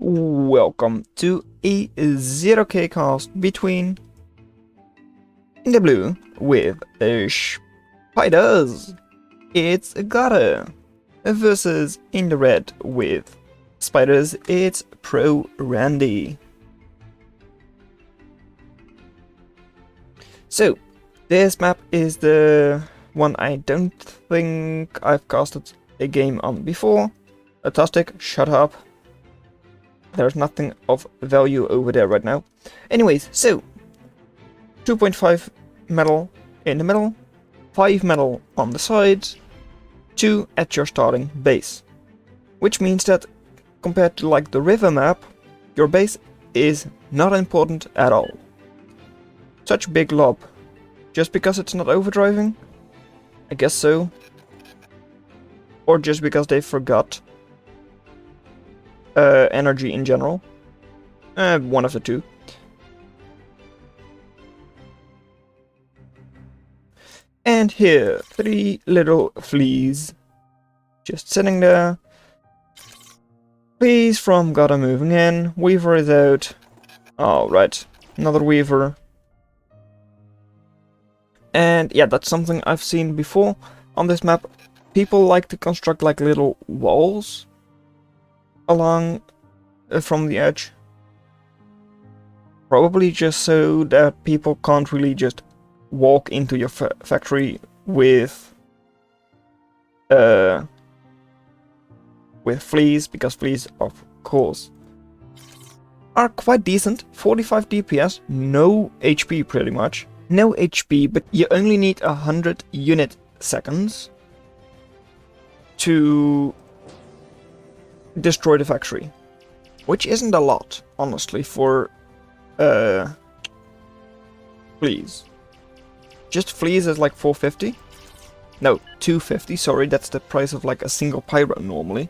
Welcome to a 0k cast between in the blue with spiders. It's Godde versus in the red with spiders. It's Pro Randy. So this map is the one I don't think I've casted a game on before. Fantastic, shut up. There's nothing of value over there right now. Anyways, so 2.5 metal in the middle, 5 metal on the sides, 2 at your starting base. Which means that compared to like the river map, your base is not important at all. Such big lob. Just because it's not overdriving? I guess so. Or just because they forgot energy in general. One of the two. And here, 3 little fleas. Just sitting there. Fleas from Godde moving in. Weaver is out. Alright, another weaver. And yeah, that's something I've seen before on this map. People like to construct like little walls along from the edge. Probably just so that people can't really just walk into your factory with fleas, because fleas of course are quite decent. 45 DPS, no HP pretty much. No HP, but you only need 100 unit seconds to destroy the factory, which isn't a lot, honestly, for fleas. Just fleas is like 450. No, 250. Sorry, that's the price of like a single pyro normally.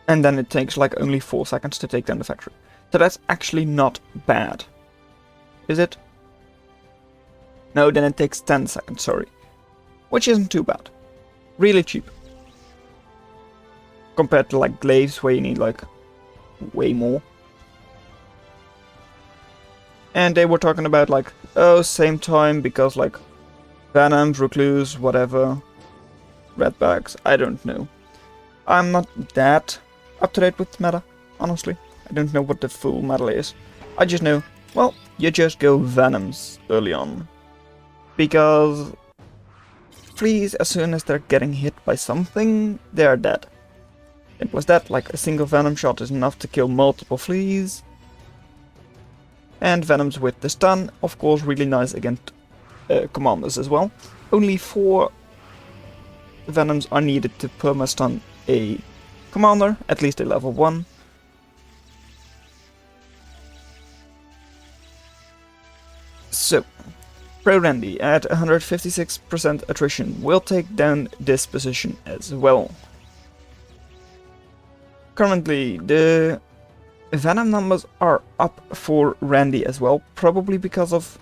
And then it takes like only 4 seconds to take down the factory. So that's actually not bad. Is it? No, then it takes 10 seconds, sorry. Which isn't too bad. Really cheap. Compared to like glaives where you need like way more. And they were talking about like, oh, same time because like venoms, recluse, whatever. Red bags, I don't know. I'm not that up to date with meta, honestly. I don't know what the full meta is. I just know, well, you just go venoms early on. Because fleas, as soon as they're getting hit by something, they're dead. It was that, like a single venom shot is enough to kill multiple fleas. And venoms with the stun, of course, really nice against commanders as well. Only 4 venoms are needed to perma-stun a commander, at least a level 1. So, Pro Randy at 156% attrition will take down this position as well. Currently, the venom numbers are up for Randy as well, probably because of...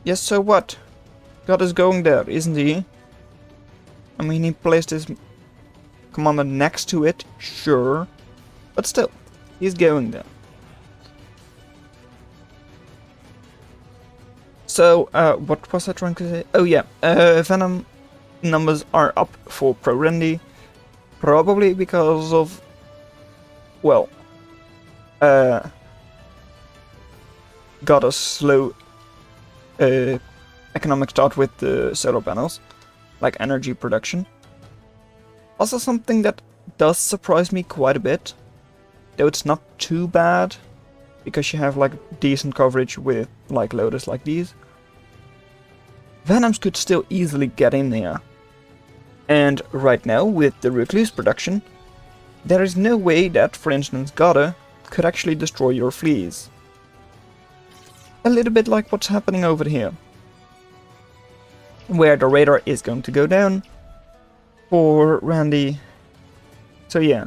Yes, so what? God is going there, isn't he? I mean, he placed his commander next to it, sure, but still, he's going there. So, what was I trying to say? Oh yeah, venom numbers are up for Pro Randy, probably because of, well, got a slow economic start with the solar panels, like energy production. Also something that does surprise me quite a bit, though it's not too bad, because you have like decent coverage with like loaders like these. Venoms could still easily get in there. And right now, with the recluse production, there is no way that, for instance, Godde could actually destroy your fleas. A little bit like what's happening over here, where the radar is going to go down for Randy. So yeah.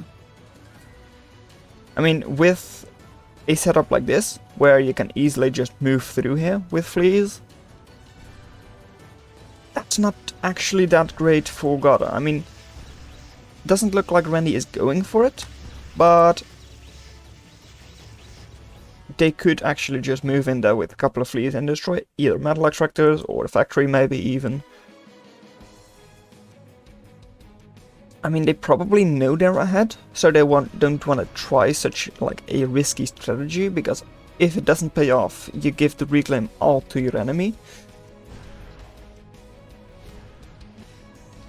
I mean, with a setup like this, where you can easily just move through here with fleas, that's not actually that great for Godde. I mean, doesn't look like Randy is going for it, but they could actually just move in there with a couple of fleas and destroy either metal extractors or the factory maybe even. I mean, they probably know they're ahead, so they don't want to try such like a risky strategy, because if it doesn't pay off, you give the reclaim all to your enemy.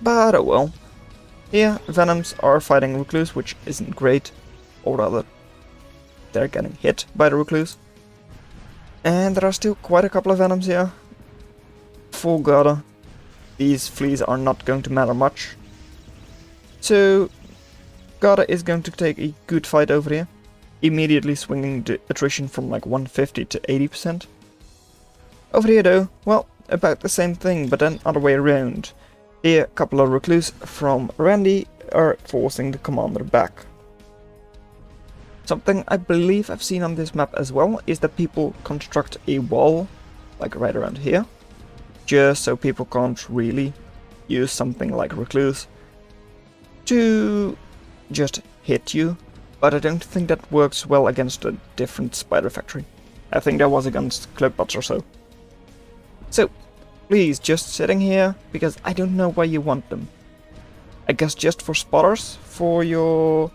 But oh well. Yeah, Venoms are fighting Recluse, which isn't great, or rather, they're getting hit by the Recluse. And there are still quite a couple of Venoms here. For Godde, these fleas are not going to matter much. So, Godde is going to take a good fight over here, immediately swinging the attrition from like 150 to 80%. Over here though, well, about the same thing, but then other way around. Here, a couple of Recluse from Randy are forcing the commander back. Something I believe I've seen on this map as well is that people construct a wall, like right around here, just so people can't really use something like Recluse to just hit you, but I don't think that works well against a different spider factory. I think that was against cloakbots or so. So, please, just sitting here, because I don't know why you want them. I guess just for spotters, for your...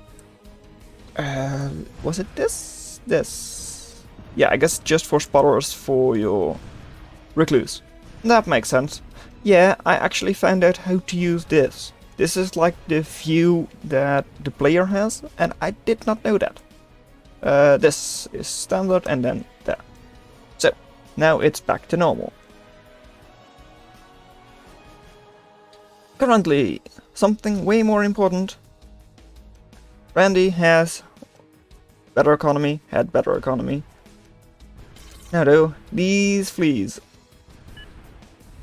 was it this? This. Yeah, I guess just for spotters for your Recluse. That makes sense. Yeah, I actually found out how to use this. This is like the view that the player has, and I did not know that. This is standard and then there. So, now it's back to normal. Currently, something way more important. Randy has better economy, had better economy. Now though, these fleas.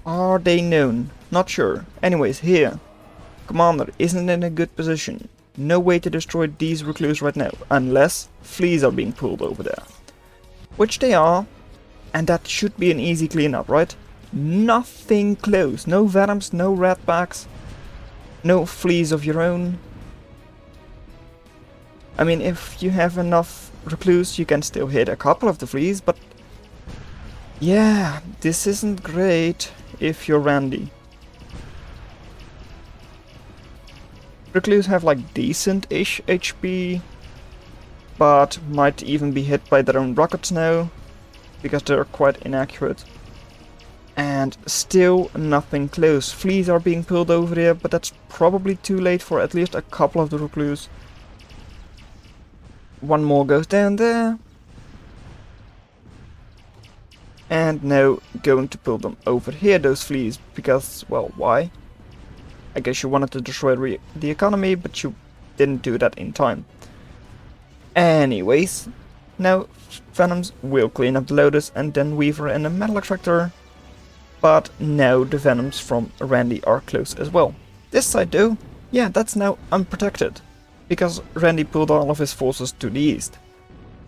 Are they known? Not sure. Anyways, here. Commander isn't in a good position. No way to destroy these Recluse right now, unless fleas are being pulled over there. Which they are, and that should be an easy cleanup, right? Nothing close. No Venoms, no Ratbacks, no fleas of your own. I mean, if you have enough Recluse, you can still hit a couple of the fleas, but yeah, this isn't great if you're Randy. Recluse have like decent-ish HP, but might even be hit by their own rockets now, because they're quite inaccurate. And still nothing close. Fleas are being pulled over here, but that's probably too late for at least a couple of the Recluse. One more goes down there. And now going to pull them over here, those fleas, because, well, why? I guess you wanted to destroy the economy, but you didn't do that in time. Anyways, now Venoms will clean up the Lotus and then Weaver and a metal extractor. But now the Venoms from Randy are close as well. This side though, yeah, that's now unprotected, because Randy pulled all of his forces to the east.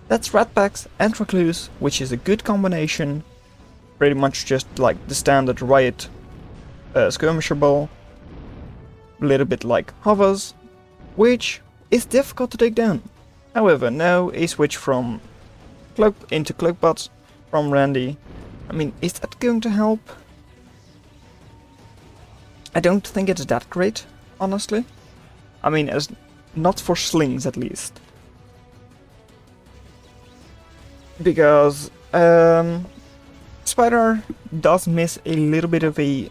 That's Ratbacks and Recluse, which is a good combination. Pretty much just like the standard Riot skirmisher ball. A little bit like hovers, which is difficult to take down. However, now a switch from cloak into cloakbots from Randy. I mean, is that going to help? I don't think it's that great, honestly. I mean, as not for slings at least. Because Spider does miss a little bit of a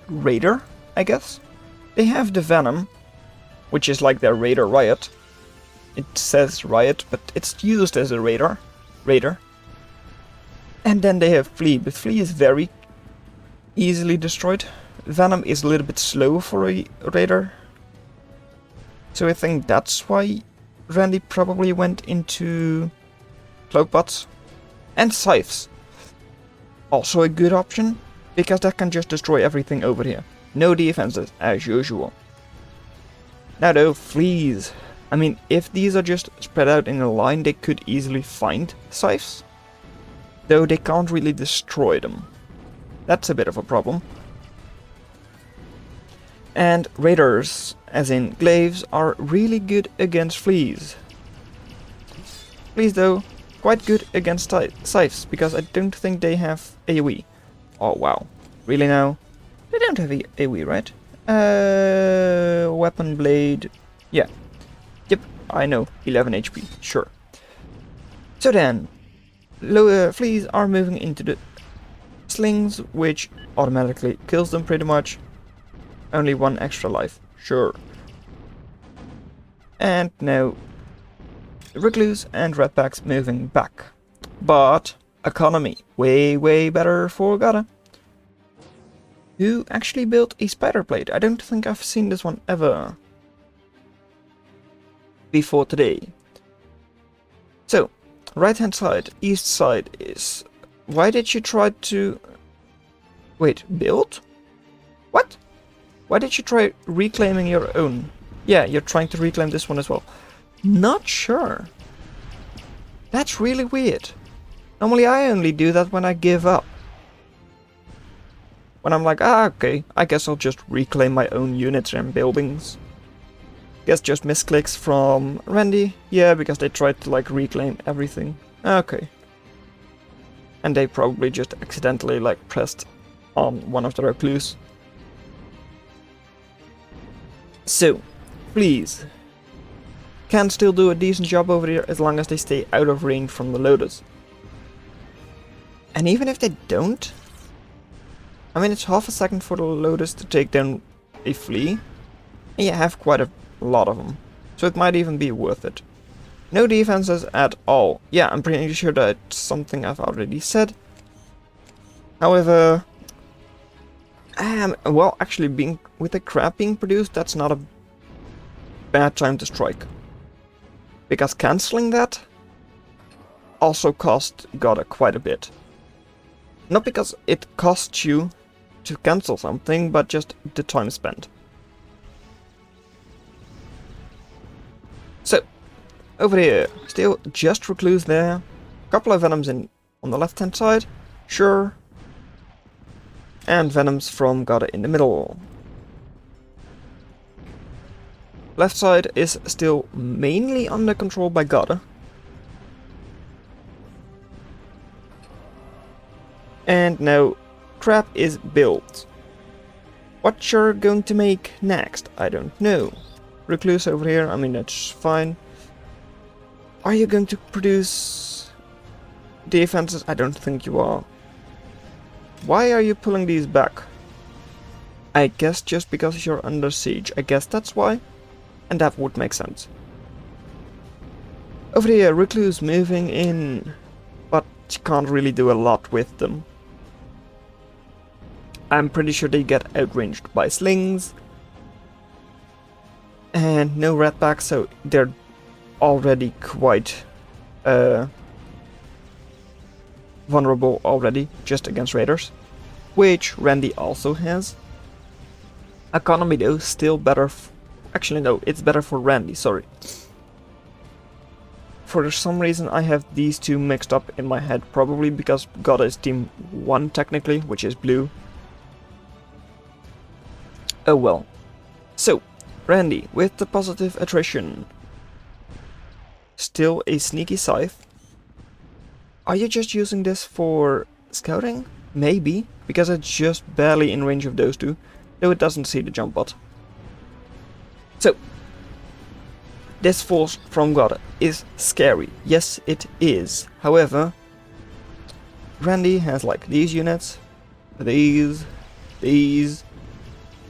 Raider, I guess. They have the Venom, which is like their Raider Riot. It says Riot, but it's used as a Raider. And then they have Flea, but Flea is very easily destroyed. Venom is a little bit slow for a Raider. So I think that's why Randy probably went into Cloakbots. And Scythes. Also a good option, because that can just destroy everything over here. No defenses, as usual. Now though, Fleas. I mean, if these are just spread out in a line, they could easily find Scythes. Though they can't really destroy them. That's a bit of a problem. And raiders, as in glaives, are really good against fleas. Fleas though, quite good against scythes, because I don't think they have AoE. Oh wow, really now? They don't have AoE, right? Weapon blade, yeah. Yep, I know, 11 HP, sure. So then, fleas are moving into the slings, which automatically kills them pretty much. Only one extra life, sure. And now recluse and redbacks moving back. But economy, way better for Godde, who actually built a spider blade. I don't think I've seen this one ever before today. So, right hand side, east side is... Why did you try to... Wait, build? What? Why did you try reclaiming your own? Yeah, you're trying to reclaim this one as well. Not sure. That's really weird. Normally I only do that when I give up. When I'm like, okay, I guess I'll just reclaim my own units and buildings. Guess just misclicks from Randy. Yeah, because they tried to like reclaim everything. Okay. And they probably just accidentally like pressed on one of the recluse. So, please, can still do a decent job over here as long as they stay out of range from the loaders. And even if they don't, I mean, it's half a second for the loaders to take down a flea, and you have quite a lot of them, so it might even be worth it. No defenses at all. Yeah, I'm pretty sure that's something I've already said. However, well, actually, being with the crab being produced, that's not a bad time to strike. Because cancelling that also cost Godde quite a bit. Not because it costs you to cancel something, but just the time spent. So, over here, still just recluse there. Couple of venoms in on the left hand side, sure. And venoms from Godde in the middle. Left side is still mainly under control by Godde. And now crab is built. What you're going to make next, I don't know. Recluse over here, I mean that's fine. Are you going to produce defenses? I don't think you are. Why are you pulling these back? I guess just because you're under siege. I guess that's why. And that would make sense. Over here, recluse moving in. But you can't really do a lot with them. I'm pretty sure they get outranged by slings. And no redbacks, so they're already quite vulnerable already, just against raiders, which Randy also has. Economy though, still better. Actually no, it's better for Randy, sorry. For some reason I have these two mixed up in my head, probably because Godde is team 1 technically, which is blue. Oh well. So, Randy, with the positive attrition. Still a sneaky scythe. Are you just using this for scouting? Maybe, because it's just barely in range of those two, though it doesn't see the jump bot. So, this force from Godde is scary. Yes, it is. However, Randy has like these units, these,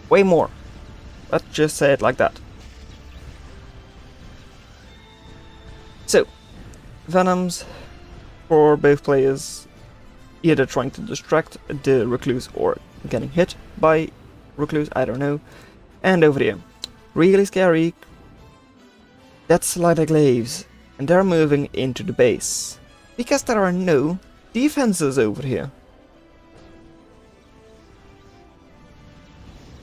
way more. Let's just say it like that. So, venoms for both players, either trying to distract the recluse or getting hit by recluse, I don't know. And over here, really scary, that's slider glaives, and they're moving into the base, because there are no defenses over here.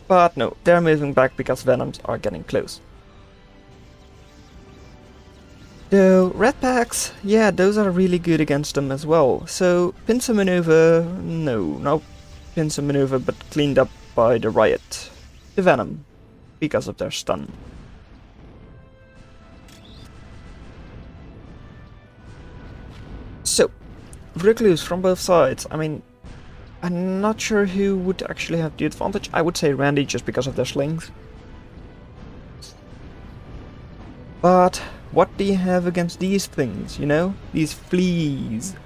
But no, they're moving back because venoms are getting close. The redbacks, yeah, those are really good against them as well. So, pincer maneuver, no, not pincer maneuver, but cleaned up by the riot. The venom, because of their stun. So, Recluse from both sides. I mean, I'm not sure who would actually have the advantage. I would say Randy just because of their slings. But what do you have against these things, you know? These fleas?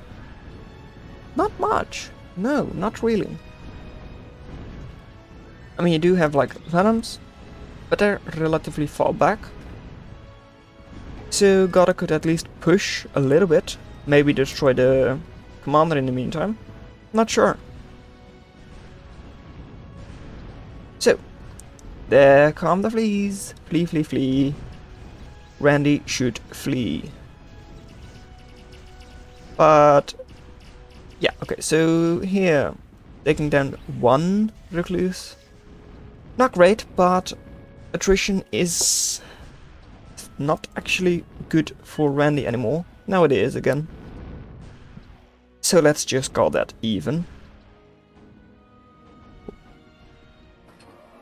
Not much. No, not really. I mean, you do have like venoms, but they're relatively far back. So Godde could at least push a little bit. Maybe destroy the commander in the meantime. Not sure. So, there come the fleas. Flee, flee, flee. Randy should flee. But, yeah, okay, so here, taking down one recluse. Not great, but attrition is not actually good for Randy anymore. Now it is again. So let's just call that even.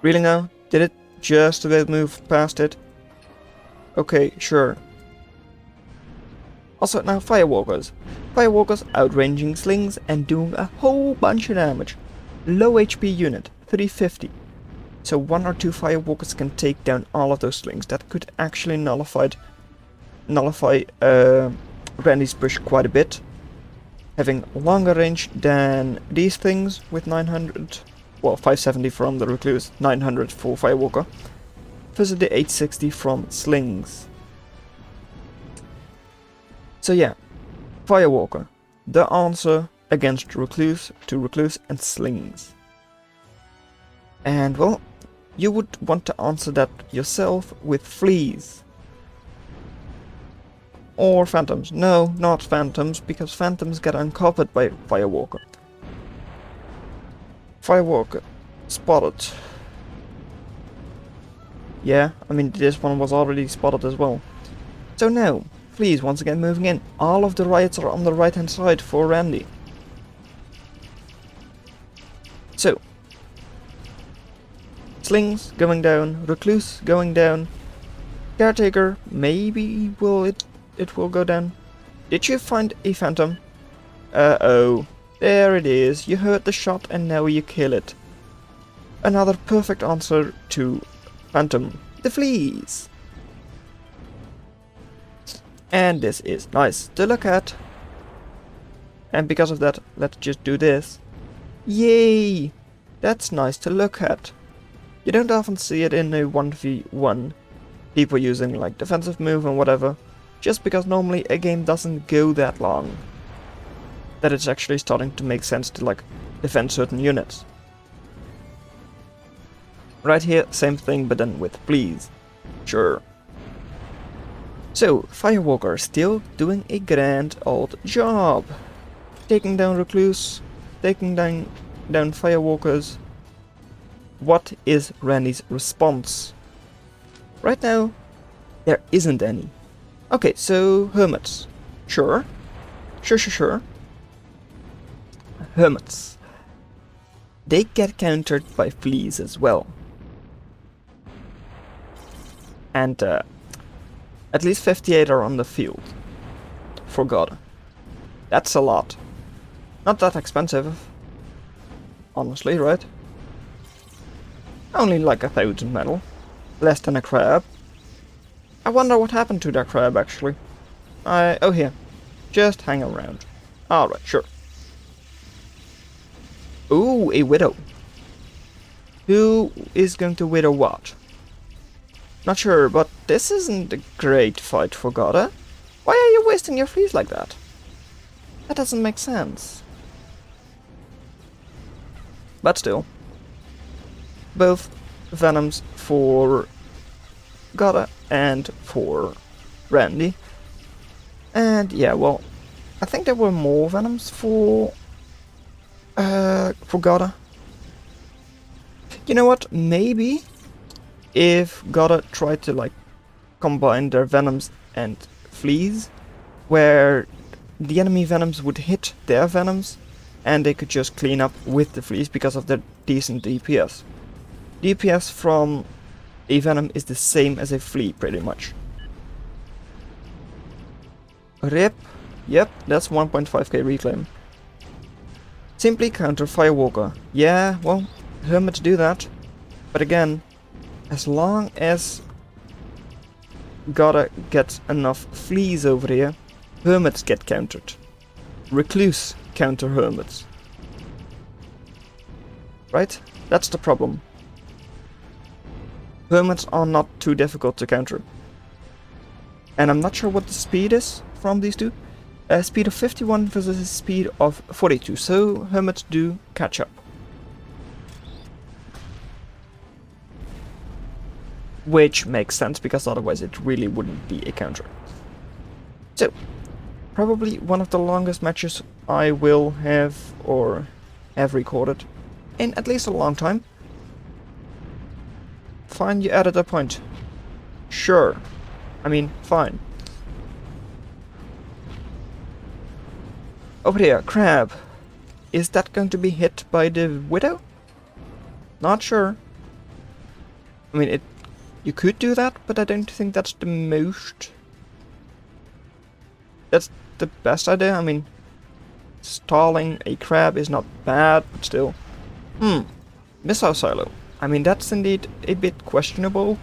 Really now? Did it just about move past it? Okay, sure. Also now Firewalkers. Firewalkers outranging slings and doing a whole bunch of damage. Low HP unit, 350. So 1 or 2 Firewalkers can take down all of those slings. That could actually nullify Randy's push quite a bit. Having longer range than these things with 900, well 570 from the Recluse, 900 for Firewalker, versus the 860 from slings. So yeah, Firewalker, the answer against Recluse to Recluse and slings. And well, you would want to answer that yourself with Fleas. Or Phantoms. No, not Phantoms, because Phantoms get uncovered by Firewalker. Firewalker spotted. Yeah, I mean this one was already spotted as well. So now, Fleas once again moving in. All of the riots are on the right hand side for Randy. So, slings going down, Recluse going down, Caretaker, maybe it will go down. Did you find a Phantom? Uh-oh. There it is. You heard the shot and now you kill it. Another perfect answer to Phantom. The Fleas. And this is nice to look at. And because of that, let's just do this. Yay! That's nice to look at. You don't often see it in a 1v1. People using like defensive move and whatever. Just because normally a game doesn't go that long. That it's actually starting to make sense to like defend certain units. Right here, same thing but then with Fleas. Sure. So, Firewalker still doing a grand old job. Taking down Recluse, taking down Firewalkers. What is Randy's response? Right now, there isn't any. Okay, so Hermits. Sure. Sure. Hermits. They get countered by Fleas as well. And at least 58 are on the field. For Godde. That's a lot. Not that expensive. Honestly, right? Only like 1,000 metal. Less than a crab. I wonder what happened to that crab, actually. Oh, here. Just hang around. Alright, sure. Ooh, a widow. Who is going to widow what? Not sure, but this isn't a great fight for Godde. Why are you wasting your fleas like that? That doesn't make sense. But still. Both venoms for Godde and for Randy. And yeah, well, I think there were more venoms for Godde. You know what? Maybe if Godde tried to like combine their venoms and fleas, where the enemy venoms would hit their venoms, and they could just clean up with the fleas because of their decent DPS. DPS from A Venom is the same as a Flea, pretty much. Rip. Yep, that's 1.5k reclaim. Simply counter Firewalker. Yeah, well, Hermits do that. But again, as long as Godde gets enough Fleas over here, Hermits get countered. Recluse counter Hermits. Right? That's the problem. Hermits are not too difficult to counter. And I'm not sure what the speed is from these two. Speed of 51 versus a speed of 42, so Hermits do catch up. Which makes sense, because otherwise it really wouldn't be a counter. So, probably one of the longest matches I will have, or have recorded, in at least a long time. Fine, you added a point. Sure. I mean, fine. Over here, Crab. Is that going to be hit by the Widow? Not sure. I mean, you could do that, but I don't think that's the most... That's the best idea. I mean, stalling a Crab is not bad, but still. Missile Silo. I mean, that's indeed a bit questionable,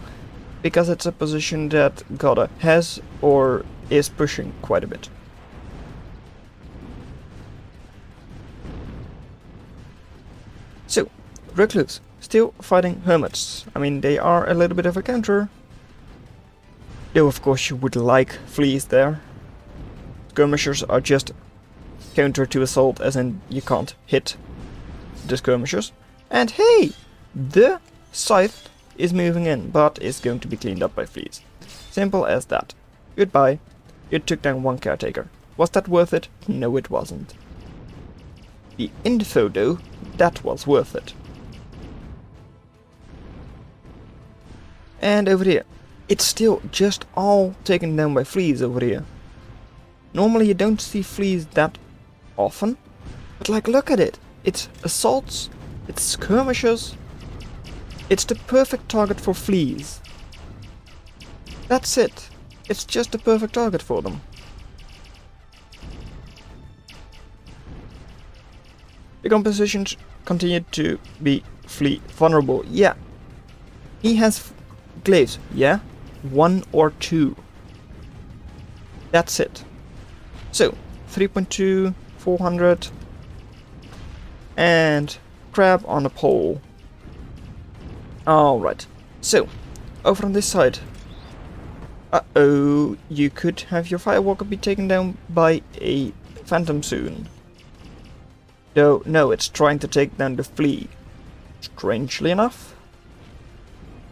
because it's a position that Godde has or is pushing quite a bit. So, Recluse, still fighting Hermits. I mean, they are a little bit of a counter. Though of course you would like Fleas there. Skirmishers are just counter to assault, as in you can't hit the skirmishers. And hey! The Scythe is moving in, but is going to be cleaned up by Fleas. Simple as that. Goodbye. You took down one caretaker. Was that worth it? No, it wasn't. The info though, that was worth it. And over here, it's still just all taken down by Fleas over here. Normally you don't see Fleas that often, but like, look at it. It's assaults, it's skirmishers. It's the perfect target for Fleas. That's it. It's just a perfect target for them. The compositions continue to be Flea vulnerable. Yeah. He has glaives. Yeah. 1 or 2. That's it. So, 3.2, 400. And Crab on a pole. Alright. So, over on this side. Uh-oh. You could have your Firewalker be taken down by a Phantom soon. Though, no, it's trying to take down the Flea. Strangely enough.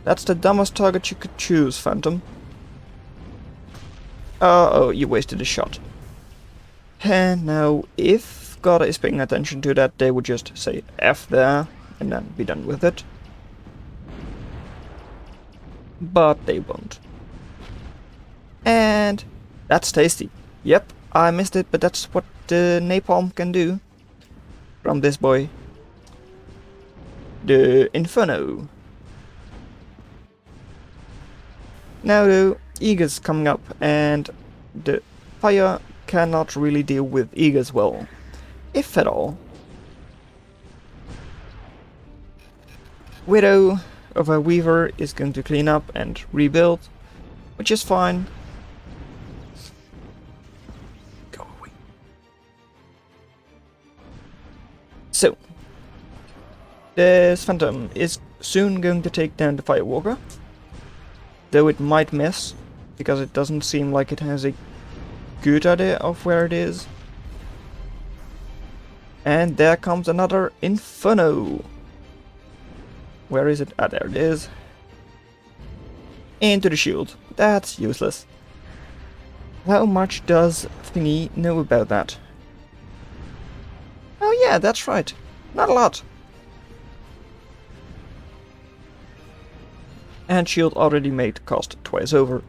That's the dumbest target you could choose, Phantom. Oh, you wasted a shot. And now, if Godde is paying attention to that, they would just say F there, and then be done with it. But they won't. And that's tasty. Yep, I missed it, but that's what the napalm can do. From this boy. The Inferno. Now though, Eagers coming up, and the fire cannot really deal with Eagers well. If at all. Widow of a Weaver is going to clean up and rebuild, which is fine. Go away. So, this Phantom is soon going to take down the Firewalker, though it might miss, because it doesn't seem like it has a good idea of where it is. And there comes another Inferno. Where is it? Ah, there it is. Into the shield. That's useless. How much does Thingy know about that? Oh yeah, that's right. Not a lot. And shield already made cost twice over.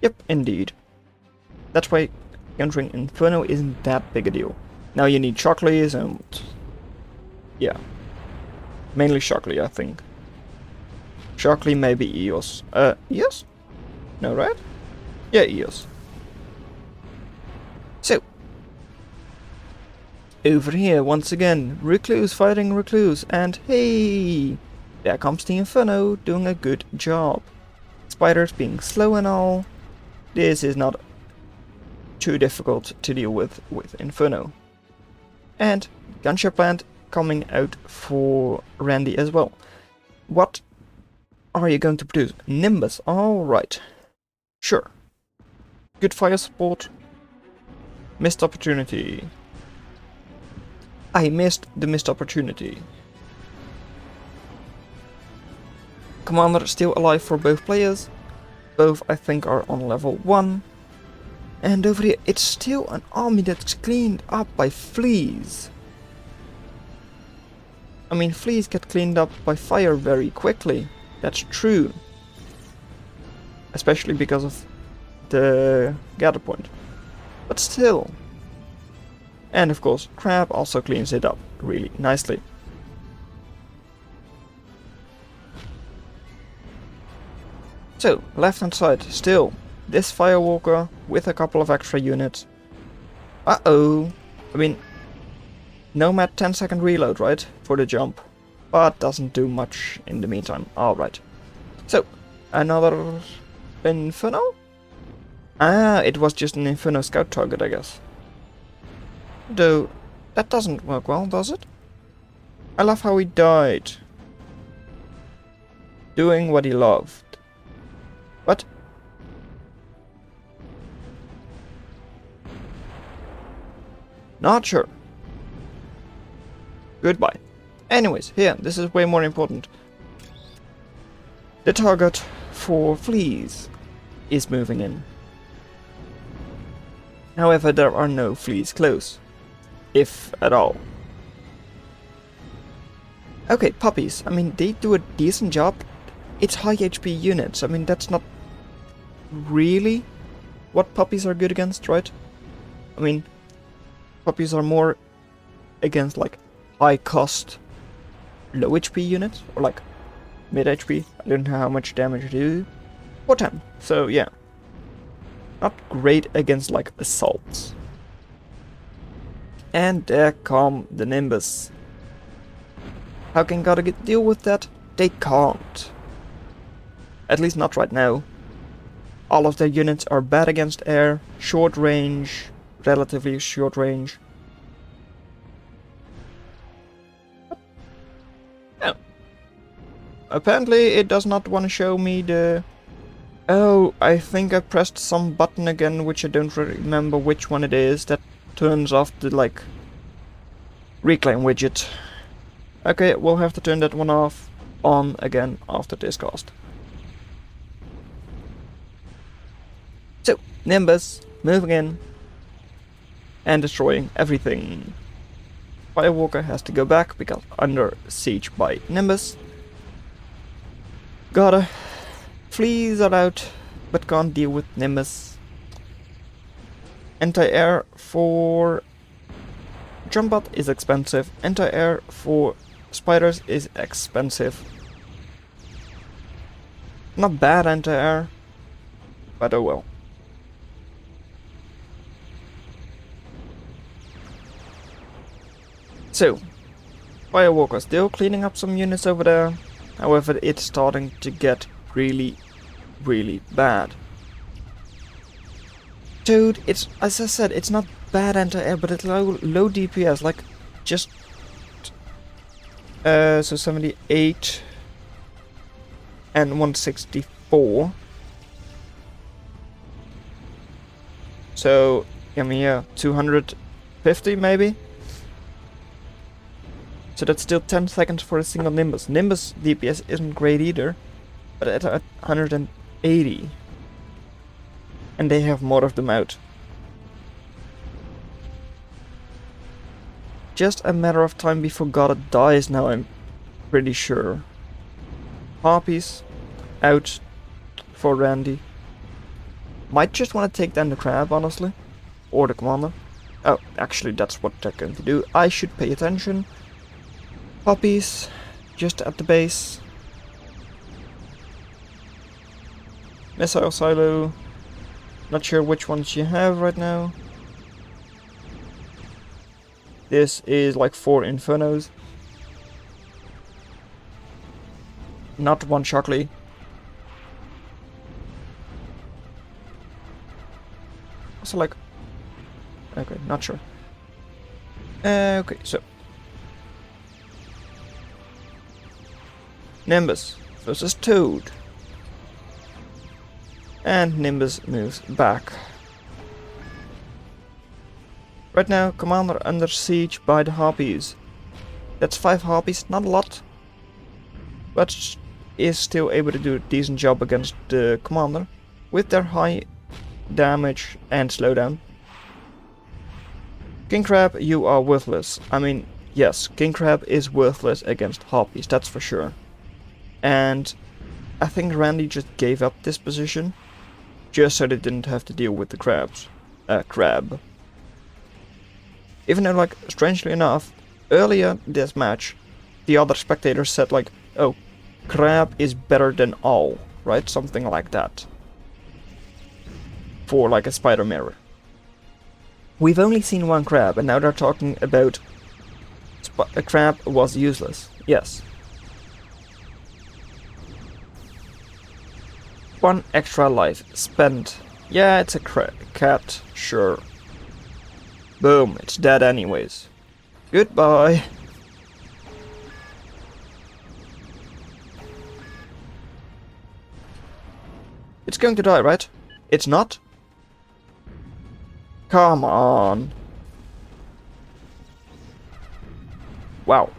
Yep, indeed. That's why countering Inferno isn't that big a deal. Now you need Shockley's and... yeah. Mainly Shockley, I think. Shockley, maybe Eos. Eos? No, right? Yeah, Eos. So, over here, once again, Recluse fighting Recluse, and hey! There comes the Inferno, doing a good job. Spiders being slow and all. This is not too difficult to deal with Inferno. And Gunship Plant coming out for Randy as well. What are you going to produce? Nimbus, alright. Sure. Good fire support. Missed opportunity. I missed the missed opportunity. Commander still alive for both players. Both, I think, are on level 1. And over here, it's still an army that's cleaned up by Fleas. I mean, Fleas get cleaned up by fire very quickly. That's true. Especially because of the gather point. But still. And of course, Crab also cleans it up really nicely. So, left hand side, still, this Firewalker with a couple of extra units. Uh-oh! I mean, Nomad 10-second reload, right? For the jump. But doesn't do much in the meantime. Alright. So, another Inferno? Ah, it was just an Inferno scout target, I guess. Though, that doesn't work well, does it? I love how he died. Doing what he loved. What? Not sure. Goodbye. Anyways, here, this is way more important. The target for Fleas is moving in. However, there are no Fleas close. If at all. Okay, puppies. I mean, they do a decent job. It's high HP units. I mean, that's not really what puppies are good against, right? I mean, puppies are more against like high cost, low HP units, or like mid HP. I don't know how much damage they do. Or 10. So yeah, not great against like assaults. And there come the Nimbus. How can Godde deal with that? They can't. At least not right now. All of their units are bad against air, short range, relatively short range. Oh. Apparently it does not want to show me the... Oh, I think I pressed some button again, which I don't really remember which one it is, that turns off the, like, reclaim widget. Okay, we'll have to turn that one off, on again after this cast. So, Nimbus, moving in, and destroying everything. Firewalker has to go back, because under siege by Nimbus. Godde. Fleas are out, but can't deal with Nimbus. Anti-air for Jumpbot is expensive. Anti-air for Spiders is expensive. Not bad anti-air, but oh well. So, Firewalker still cleaning up some units over there. However, it's starting to get really bad. Dude, it's, as I said, it's not bad anti-air, but it's low DPS, like just so 78 and 164. So I mean, yeah, 250 maybe. So that's still 10 seconds for a single Nimbus. Nimbus DPS isn't great either, but at 180. And they have more of them out. Just a matter of time before Godde dies now, I'm pretty sure. Harpies out for Randy. Might just want to take down the crab, honestly. Or the commander. Oh, actually that's what they're going to do. I should pay attention. Puppies, just at the base. Missile silo. Not sure which ones you have right now. This is like 4 Infernos. Not one Shockley. Also like... Okay, not sure. Okay, so... Nimbus versus Toad. And Nimbus moves back. Right now, Commander under siege by the Harpies. That's 5 Harpies, not a lot. But is still able to do a decent job against the Commander. With their high damage and slowdown. King Crab, you are worthless. I mean, yes, King Crab is worthless against Harpies, that's for sure. And I think Randy just gave up this position. Just so they didn't have to deal with the crab. Even though, like, strangely enough, earlier this match, the other spectators said like, oh, crab is better than all, right? Something like that. For like a spider mirror. We've only seen one crab, and now they're talking about a crab was useless. Yes. 1 extra life spent. Yeah, it's a cat, sure. Boom, it's dead anyways. Goodbye. It's going to die, right? It's not? Come on. Wow.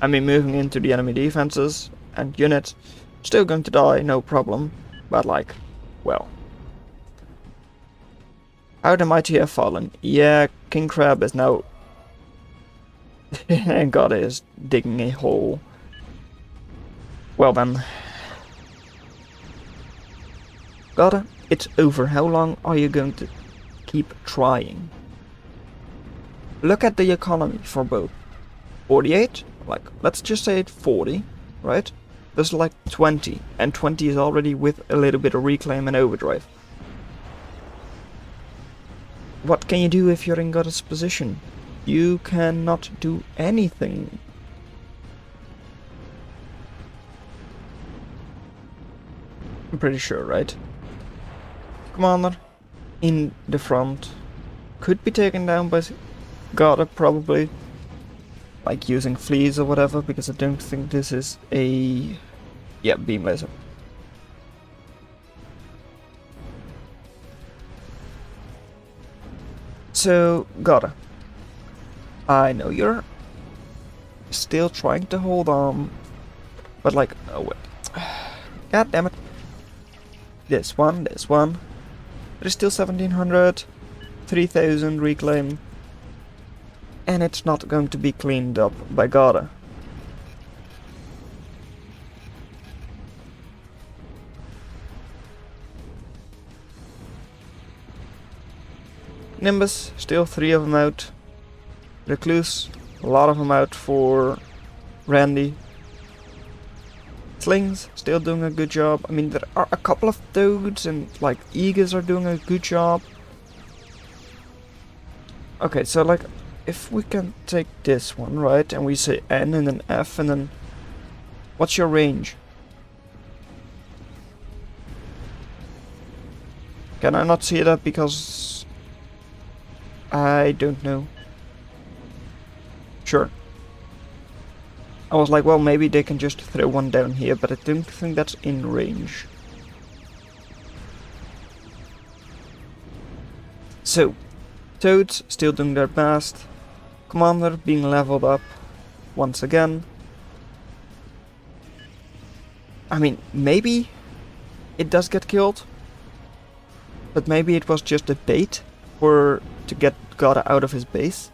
I mean, moving into the enemy defenses and units, still going to die, no problem. But like, well. How the mighty have fallen. Yeah, King Crab is now... and Godde is digging a hole. Well then. Godde, it's over. How long are you going to keep trying? Look at the economy for both. 48? Like, let's just say it's 40, right? There's like 20, and 20 is already with a little bit of reclaim and overdrive. What can you do if you're in Godde's position? You cannot do anything. I'm pretty sure, right? Commander in the front could be taken down by Godde, probably. Like using Fleas or whatever, because I don't think this is a... yeah, beam laser. So, Godde, I know you're still trying to hold on, but like, oh wait, god damn it. This one, there's still 1700, 3000 reclaim, and it's not going to be cleaned up by Godde. Nimbus, still 3 of them out. Recluse, a lot of them out for Randy. Slings, still doing a good job. I mean, there are a couple of Toads and like Eagles are doing a good job. Okay, so like, if we can take this one, right, and we say N and then F and then... what's your range? Can I not see that because... I don't know. Sure. I was like, well, maybe they can just throw one down here, but I don't think that's in range. So, Toads still doing their best. Commander being leveled up once again. I mean, maybe it does get killed, but maybe it was just a bait for to get Godde out of his base.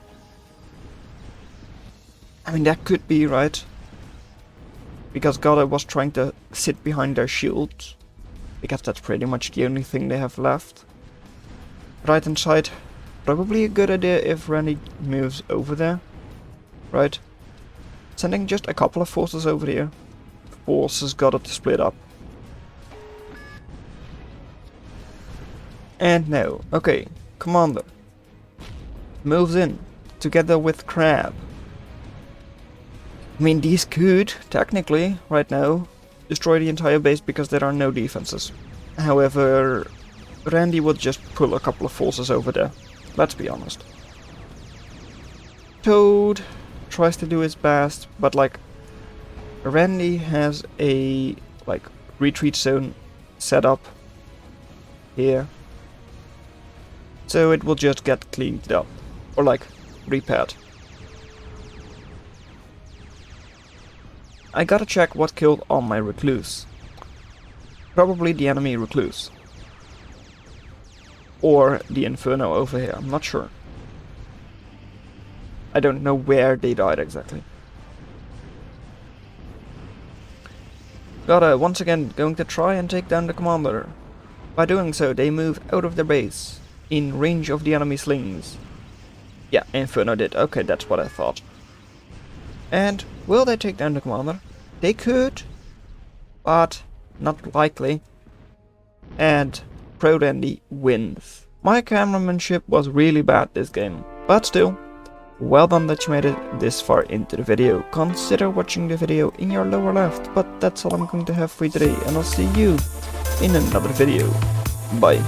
I mean, that could be, right? Because Godde was trying to sit behind their shields, because that's pretty much the only thing they have left. Right hand side, probably a good idea if Randy moves over there, right? Sending just a couple of forces over here forces Godde to split up. And no. Okay, Commander moves in together with Crab. I mean, these could, technically, right now, destroy the entire base because there are no defenses. However, Randy would just pull a couple of forces over there. Let's be honest. Toad tries to do his best, but like, Randy has a like retreat zone set up here, so it will just get cleaned up or like repaired. I gotta check what killed on my recluse. Probably the enemy recluse. Or the Inferno over here, I'm not sure. I don't know where they died exactly. Godde once again going to try and take down the commander. By doing so, they move out of their base, in range of the enemy slings. Yeah, Inferno did. Okay, that's what I thought. And will they take down the commander? They could, but not likely. And Pro Randy wins. My cameramanship was really bad this game, but still, well done that you made it this far into the video. Consider watching the video in your lower left, but that's all I'm going to have for you today, and I'll see you in another video. Bye.